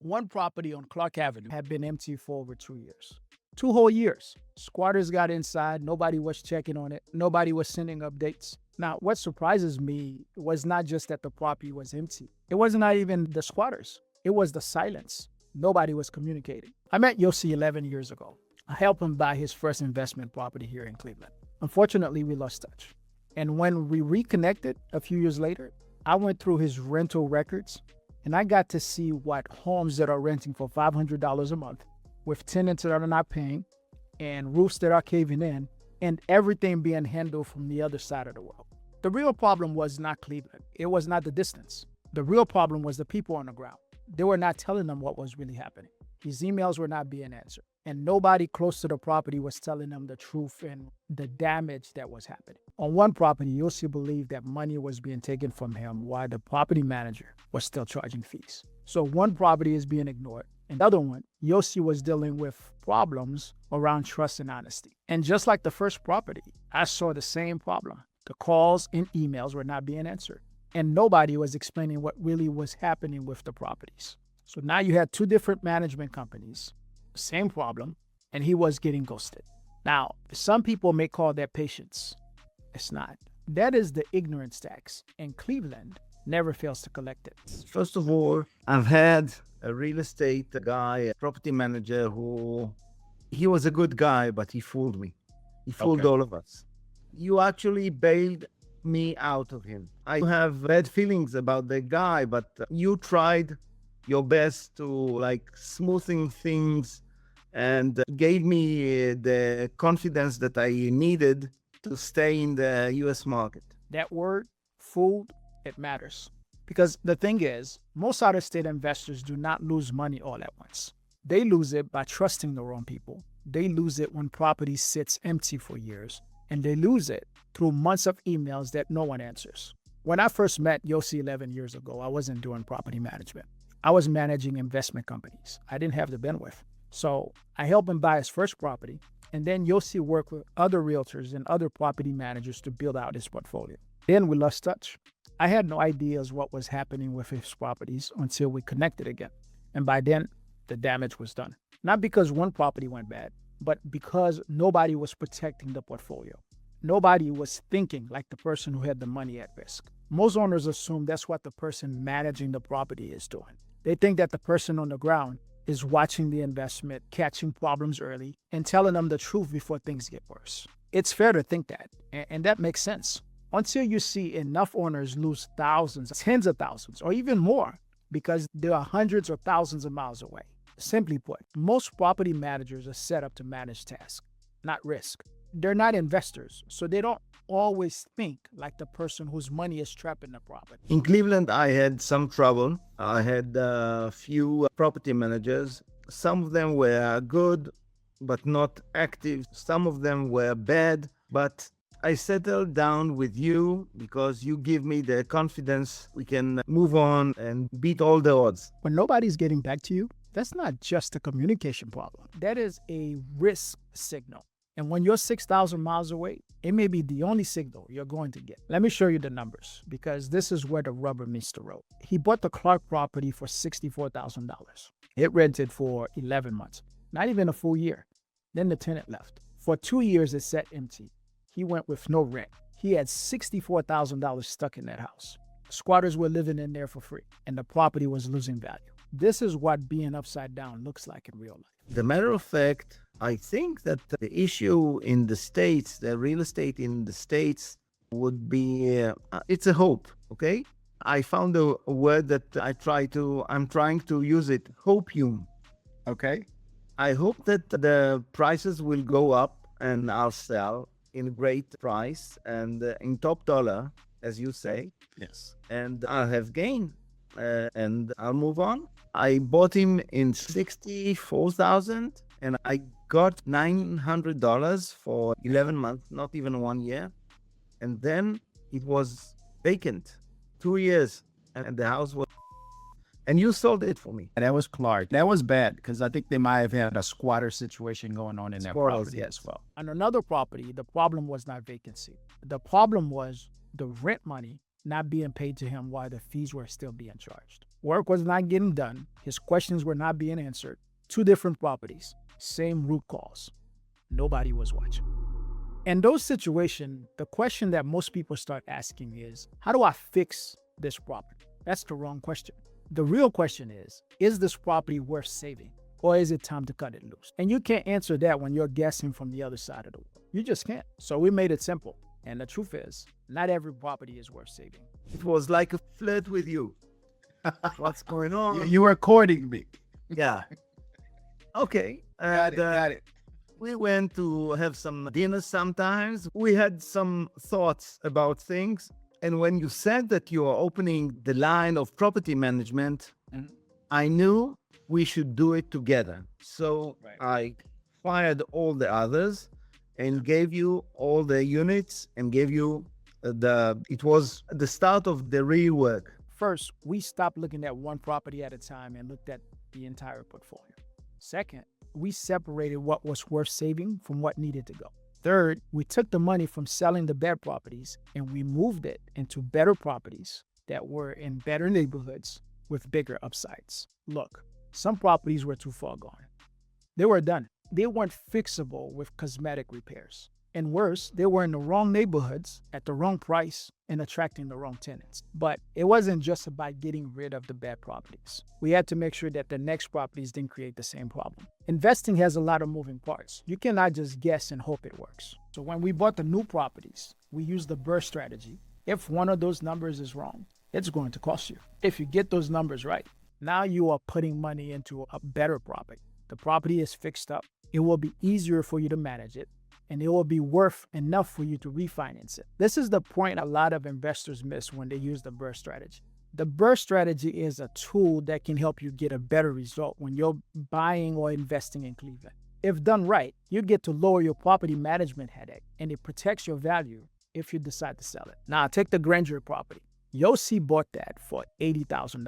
One property on Clark Avenue had been empty for over 2 years. 2 whole years. Squatters got inside. Nobody was checking on it. Nobody was sending updates. Now, what surprises me was not just that the property was empty. It was not even the squatters. It was the silence. Nobody was communicating. I met Yossi 11 years ago. I helped him buy his first investment property here in Cleveland. Unfortunately, we lost touch. And when we reconnected a few years later, I went through his rental records and I got to see what homes that are renting for $500 a month with tenants that are not paying and roofs that are caving in and everything being handled from the other side of the world. The real problem was not Cleveland. It was not the distance. The real problem was the people on the ground. They were not telling them what was really happening. His emails were not being answered. And nobody close to the property was telling them the truth and the damage that was happening. On one property, Yossi believed that money was being taken from him while the property manager was still charging fees. So one property is being ignored. Another one, Yossi was dealing with problems around trust and honesty. And just like the first property, I saw the same problem. The calls and emails were not being answered. And nobody was explaining what really was happening with the properties. So now you had two different management companies, same problem, and he was getting ghosted. Now, some people may call that patience. It's not. That is the ignorance tax, and Cleveland never fails to collect it. First of all, I've had a real estate guy, a property manager he was a good guy, but he fooled me. He fooled all of us. You actually bailed me out of him. I have bad feelings about the guy, but you tried your best to smoothing things and gave me the confidence that I needed to stay in the US market. That word, fooled, it matters. Because the thing is, most out-of-state investors do not lose money all at once. They lose it by trusting the wrong people. They lose it when property sits empty for years. And they lose it through months of emails that no one answers. When I first met Yossi 11 years ago, I wasn't doing property management. I was managing investment companies. I didn't have the bandwidth. So I helped him buy his first property. And then Yossi worked with other realtors and other property managers to build out his portfolio. Then we lost touch. I had no ideas what was happening with his properties until we connected again. And by then, the damage was done. Not because one property went bad, but because nobody was protecting the portfolio. Nobody was thinking like the person who had the money at risk. Most owners assume that's what the person managing the property is doing. They think that the person on the ground is watching the investment, catching problems early, and telling them the truth before things get worse. It's fair to think that, and that makes sense. Until you see enough owners lose thousands, tens of thousands, or even more, because they are hundreds or thousands of miles away. Simply put, most property managers are set up to manage tasks, not risk. They're not investors, so they don't always think like the person whose money is trapped in the property. In Cleveland, I had some trouble. I had a few property managers. Some of them were good, but not active. Some of them were bad, but I settled down with you because you give me the confidence we can move on and beat all the odds. When nobody's getting back to you, that's not just a communication problem. That is a risk signal. And when you're 6,000 miles away, it may be the only signal you're going to get. Let me show you the numbers, because this is where the rubber meets the road. He bought the Clark property for $64,000. It rented for 11 months, not even a full year. Then the tenant left. For 2 years, it sat empty. He went with no rent. He had $64,000 stuck in that house. Squatters were living in there for free, and the property was losing value. This is what being upside down looks like in real life. The matter of fact, I think that the issue in the States, the real estate in the States would be, it's a hope, okay? I found a word that I'm trying to use it, hopium, okay? I hope that the prices will go up and I'll sell in great price and in top dollar, as you say. Yes. And I'll have gain and I'll move on. I bought him in $64,000 and I got $900 for 11 months, not even 1 year. And then it was vacant, 2 years, and the house was, and you sold it for me. And that was Clark. That was bad because I think they might have had a squatter situation going on in that property as well. On another property, the problem was not vacancy. The problem was the rent money not being paid to him while the fees were still being charged. Work was not getting done. His questions were not being answered. 2 different properties, same root cause. Nobody was watching. In those situations, the question that most people start asking is, how do I fix this property? That's the wrong question. The real question is this property worth saving? Or is it time to cut it loose? And you can't answer that when you're guessing from the other side of the world. You just can't. So we made it simple. And the truth is, not every property is worth saving. It was like a flirt with you. What's going on? You were courting me. Yeah. Okay. Got it. We went to have some dinner sometimes. We had some thoughts about things. And when you said that you are opening the line of property management, I knew we should do it together. So I fired all the others and gave you all the units and gave you it was the start of the real work. First, we stopped looking at one property at a time and looked at the entire portfolio. Second, we separated what was worth saving from what needed to go. Third, we took the money from selling the bad properties and we moved it into better properties that were in better neighborhoods with bigger upsides. Look, some properties were too far gone. They were done. They weren't fixable with cosmetic repairs. And worse, they were in the wrong neighborhoods at the wrong price and attracting the wrong tenants. But it wasn't just about getting rid of the bad properties. We had to make sure that the next properties didn't create the same problem. Investing has a lot of moving parts. You cannot just guess and hope it works. So when we bought the new properties, we used the burst strategy. If one of those numbers is wrong, it's going to cost you. If you get those numbers right, now you are putting money into a better property. The property is fixed up. It will be easier for you to manage it, and it will be worth enough for you to refinance it. This is the point a lot of investors miss when they use the burst strategy. The burst strategy is a tool that can help you get a better result when you're buying or investing in Cleveland. If done right, you get to lower your property management headache, and it protects your value if you decide to sell it. Now, take the Granger property. Yossi bought that for $80,000.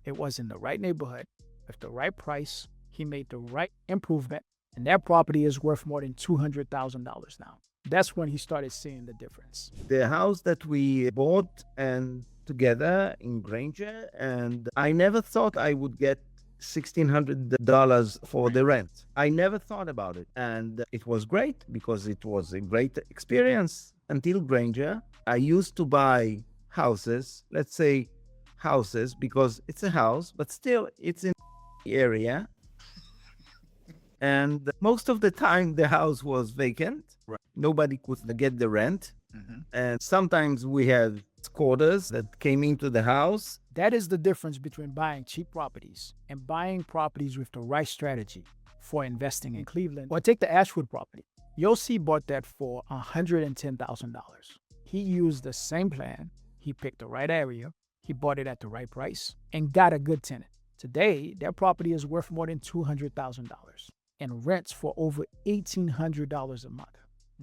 It was in the right neighborhood, with the right price. He made the right improvement, and that property is worth more than $200,000 now. That's when he started seeing the difference. The house that we bought and together in Granger, and I never thought I would get $1,600 for the rent. I never thought about it. And it was great because it was a great experience. Until Granger, I used to buy houses, let's say houses, because it's a house, but still it's in the area. And most of the time the house was vacant. Right. Nobody could get the rent. And sometimes we had squatters that came into the house. That is the difference between buying cheap properties and buying properties with the right strategy for investing in Cleveland. Or take the Ashwood property. Yossi bought that for $110,000. He used the same plan. He picked the right area. He bought it at the right price and got a good tenant. Today, that property is worth more than $200,000 and rents for over $1,800 a month.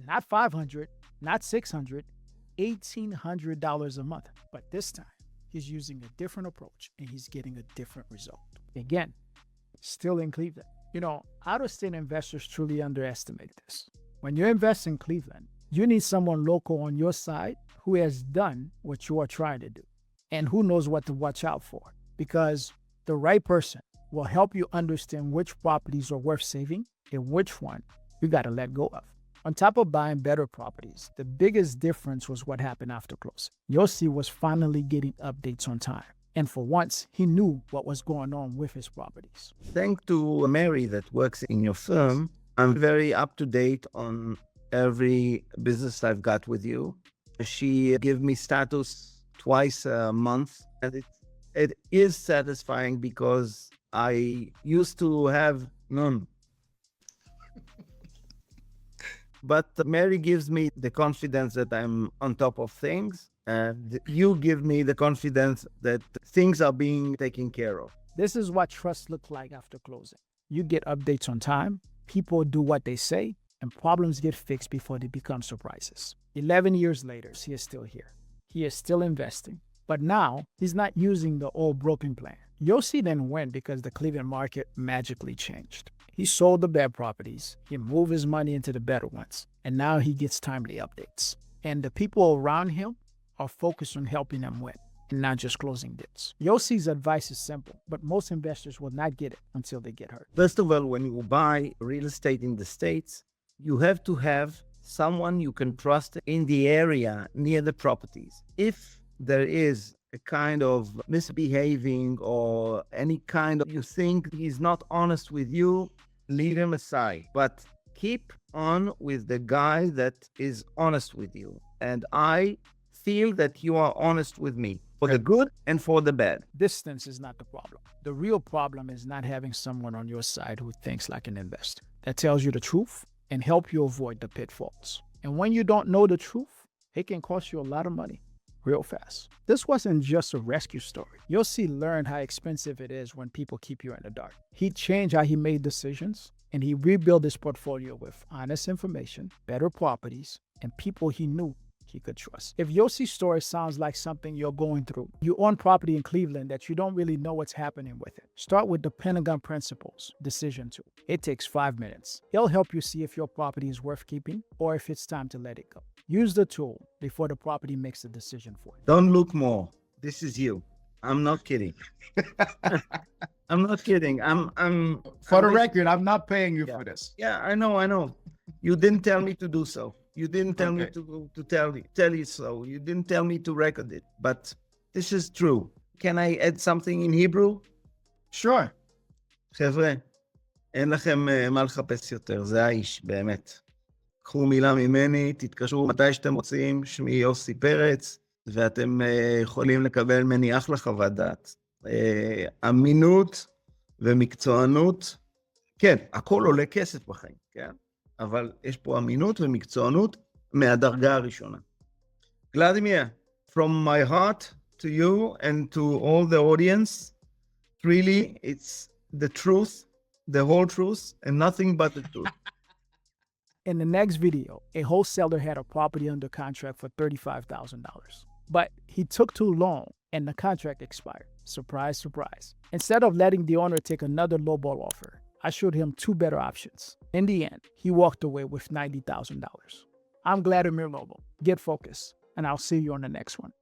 Not $500, not $600, $1,800 a month. But this time, he's using a different approach and he's getting a different result. Again, still in Cleveland. You know, out-of-state investors truly underestimate this. When you invest in Cleveland, you need someone local on your side who has done what you are trying to do and who knows what to watch out for, because the right person will help you understand which properties are worth saving and which one you got to let go of. On top of buying better properties, the biggest difference was what happened after closing. Yossi was finally getting updates on time. And for once, he knew what was going on with his properties. Thanks to Mary that works in your firm, I'm very up to date on every business I've got with you. She gives me status twice a month, and it is satisfying because I used to have none. But Mary gives me the confidence that I'm on top of things, and you give me the confidence that things are being taken care of. This is what trust looks like after closing. You get updates on time, people do what they say, and problems get fixed before they become surprises. 11 years later, he is still here. He is still investing. But now, he's not using the old broken plan. Yossi then went because the Cleveland market magically changed. He sold the bad properties, he moved his money into the better ones, and now he gets timely updates. And the people around him are focused on helping him win. and not just closing deals. Yossi's advice is simple, but most investors will not get it until they get hurt. First of all, when you buy real estate in the States, you have to have someone you can trust in the area near the properties. If there is a kind of misbehaving or any kind of, you think he's not honest with you, leave him aside. But keep on with the guy that is honest with you. And I feel that you are honest with me for the good and for the bad. Distance is not the problem. The real problem is not having someone on your side who thinks like an investor, that tells you the truth and help you avoid the pitfalls. And when you don't know the truth, it can cost you a lot of money real fast. This wasn't just a rescue story. Yossi learned how expensive it is when people keep you in the dark. He changed how he made decisions, and he rebuilt his portfolio with honest information, better properties, and people he knew he could trust. If Yossi's story sounds like something you're going through, you own property in Cleveland that you don't really know what's happening with it, start with the Pentagon Principles Decision Tool. It takes 5 minutes. It'll help you see if your property is worth keeping or if it's time to let it go. Use the tool before the property makes a decision for you. Don't look more. This is you. I'm not kidding. I'm not kidding. For the record, I'm not paying you for this. Yeah, I know. You didn't tell me to do so. You didn't tell me to tell you so. You didn't tell me to record it. But this is true. Can I add something in Hebrew? Sure. חבר'ה, אין לכם מה לחפש יותר. זה האיש, באמת. קחו מילה ממני, תתקשרו מתי שאתם רוצים. שמי יוסי פרץ, ואתם יכולים לקבל ממני אחלה חוות דעת. אמינות ומקצוענות. כן, הכל עולה כסף בחיים, כן? אבל יש פה אמינות ומקצוענות מהדרגה הראשונה. Vladimir, from my heart to you and to all the audience, really, it's the truth, the whole truth, and nothing but the truth. In the next video, a wholesaler had a property under contract for $35,000. But he took too long and the contract expired. Surprise, surprise. Instead of letting the owner take another lowball offer, I showed him two better options. In the end, he walked away with $90,000. I'm Vladimir Lobo. Get focused, and I'll see you on the next one.